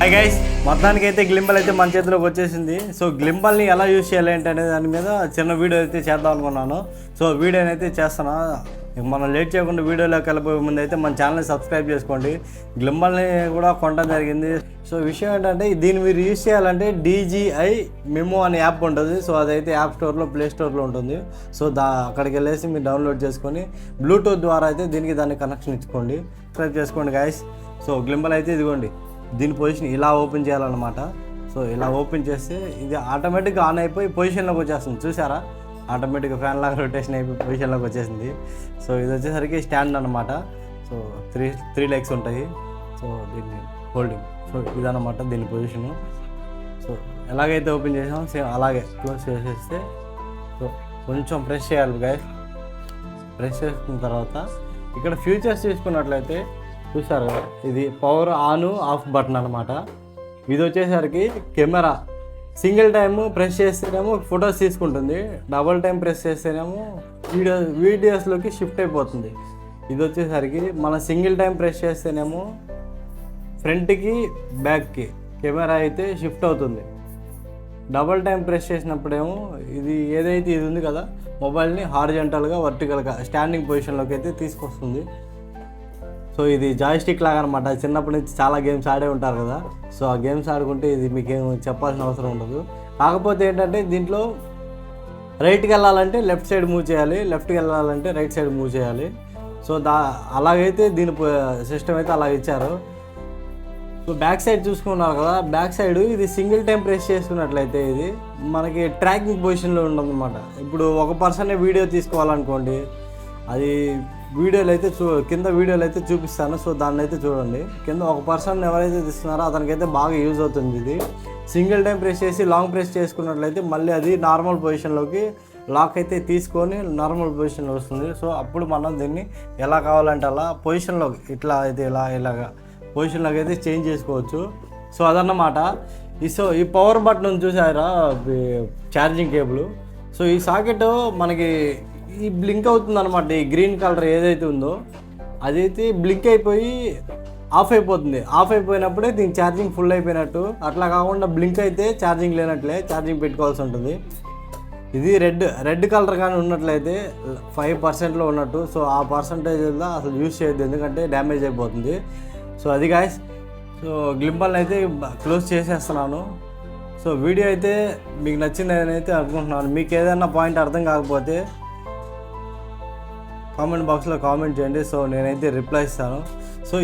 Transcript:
Hi guys, మొత్తానికి అయితే గ్లింబల్ అయితే మన చేతిలోకి వచ్చేసింది. సో గ్లింబల్ని ఎలా యూజ్ చేయాలి అంటే అనే దాని మీద చిన్న వీడియో అయితే చేద్దాం అనుకున్నాను. సో వీడియోని అయితే చేస్తున్నా. మనం లేట్ చేయకుండా వీడియోలోకి వెళ్ళిపోయే ముందు అయితే మన ఛానల్ని సబ్స్క్రైబ్ చేసుకోండి. గ్లింబల్ని కూడా కొనడం జరిగింది. సో విషయం ఏంటంటే దీన్ని మీరు యూజ్ చేయాలంటే DJI మెమో అనే యాప్ ఉంటుంది. సో అదైతే యాప్ స్టోర్లో, ప్లే స్టోర్లో ఉంటుంది. సో అక్కడికి వెళ్ళేసి మీరు డౌన్లోడ్ చేసుకొని బ్లూటూత్ ద్వారా అయితే దాన్ని కనెక్షన్ ఇచ్చుకోండి. సబ్స్క్రైబ్ చేసుకోండి గైస్. సో గ్లింబల్ అయితే ఇదిగోండి, దీని పొజిషన్ ఇలా ఓపెన్ చేయాలన్నమాట. సో ఇలా ఓపెన్ చేస్తే ఇది ఆటోమేటిక్గా ఆన్ అయిపోయి పొజిషన్లోకి వచ్చేస్తుంది. చూసారా, ఆటోమేటిక్గా ఫ్యాన్ లాగా రొటేషన్ అయిపోయి పొజిషన్లోకి వచ్చేసింది. సో ఇది వచ్చేసరికి స్టాండ్ అనమాట. సో త్రీ లెగ్స్ ఉంటాయి. సో దీన్ని హోల్డింగ్. సో ఇదన్నమాట దీని పొజిషను. సో ఎలాగైతే ఓపెన్ చేసామో సేమ్ అలాగే క్లోజ్ చేసేస్తే సో కొంచెం ప్రెస్ చేయాలి గైస్. ప్రెస్ చేసుకున్న తర్వాత ఇక్కడ ఫ్యూచర్స్ చూసుకున్నట్లయితే చూసారు కదా, ఇది పవర్ ఆన్ ఆఫ్ బటన్ అనమాట. ఇది వచ్చేసరికి కెమెరా సింగిల్ టైము ప్రెస్ చేస్తేనేమో ఫొటోస్ తీసుకుంటుంది, డబుల్ టైం ప్రెస్ చేస్తేనేమో వీడియోస్లోకి షిఫ్ట్ అయిపోతుంది. ఇది వచ్చేసరికి మన సింగిల్ టైం ప్రెస్ చేస్తేనేమో ఫ్రంట్కి బ్యాక్కి కెమెరా అయితే షిఫ్ట్ అవుతుంది. డబుల్ టైం ప్రెస్ చేసినప్పుడేమో ఇది ఏదైతే ఇది ఉంది కదా, మొబైల్ని హారిజంటల్గా వర్టికల్గా స్టాండింగ్ పొజిషన్లోకి అయితే తీసుకొస్తుంది. సో ఇది జాయ్స్టిక్ లాగా అనమాట. చిన్నప్పటి నుంచి చాలా గేమ్స్ ఆడే ఉంటారు కదా. సో ఆ గేమ్స్ ఆడుకుంటే ఇది మీకేం చెప్పాల్సిన అవసరం ఉండదు. కాకపోతే ఏంటంటే దీంట్లో రైట్కి వెళ్ళాలంటే లెఫ్ట్ సైడ్ మూవ్ చేయాలి, లెఫ్ట్కి వెళ్ళాలంటే రైట్ సైడ్ మూవ్ చేయాలి. సో అలాగైతే దీని సిస్టమ్ అయితే అలా ఇచ్చారు. సో బ్యాక్ సైడ్ చూసుకున్నారు కదా, బ్యాక్ సైడ్ ఇది సింగిల్ టైం ప్రెస్ చేసుకున్నట్లయితే ఇది మనకి ట్రాకింగ్ పొజిషన్లో ఉండదన్నమాట. ఇప్పుడు ఒక పర్సనే వీడియో తీసుకోవాలనుకోండి, అది వీడియోలు అయితే కింద వీడియోలు అయితే చూపిస్తాను. సో దాన్ని అయితే చూడండి. కింద ఒక పర్సన్ ఎవరైతే తీస్తున్నారో అతనికైతే బాగా యూజ్ అవుతుంది. ఇది సింగిల్ టైం ప్రెస్ చేసి లాంగ్ ప్రెస్ చేసుకున్నట్లయితే మళ్ళీ అది నార్మల్ పొజిషన్లోకి లాక్ అయితే తీసుకొని నార్మల్ పొజిషన్లో వస్తుంది. సో అప్పుడు మనం దీన్ని ఎలా కావాలంటే అలా పొజిషన్లోకి ఇట్లా అయితే ఇలాగా పొజిషన్లోకి అయితే చేంజ్ చేసుకోవచ్చు. సో అదన్నమాట. ఈ పవర్ బటన్ చూసారా, ఛార్జింగ్ కేబుల్. సో ఈ సాకెట్ మనకి ఈ బ్లింక్ అవుతుంది అనమాట. ఈ గ్రీన్ కలర్ ఏదైతే ఉందో అదైతే బ్లింక్ అయిపోయి ఆఫ్ అయిపోతుంది. ఆఫ్ అయిపోయినప్పుడే దీని ఛార్జింగ్ ఫుల్ అయిపోయినట్టు. అట్లా కాకుండా బ్లింక్ అయితే ఛార్జింగ్ లేనట్లే ఛార్జింగ్ పెట్టుకోవాల్సి ఉంటుంది. ఇది రెడ్ కలర్ కానీ ఉన్నట్లయితే 5%లో ఉన్నట్టు. సో ఆ పర్సంటేజ్లో అసలు యూజ్ చేయొద్దు, ఎందుకంటే డ్యామేజ్ అయిపోతుంది. సో అది గాయస్. సో గ్లింబల్ని అయితే క్లోజ్ చేసేస్తున్నాను. సో వీడియో అయితే మీకు నచ్చిందని అయితే అనుకుంటున్నాను. మీకు ఏదైనా పాయింట్ అర్థం కాకపోతే కామెంట్ బాక్స్లో కామెంట్ చేయండి. సో నేనైతే రిప్లై ఇస్తాను. సో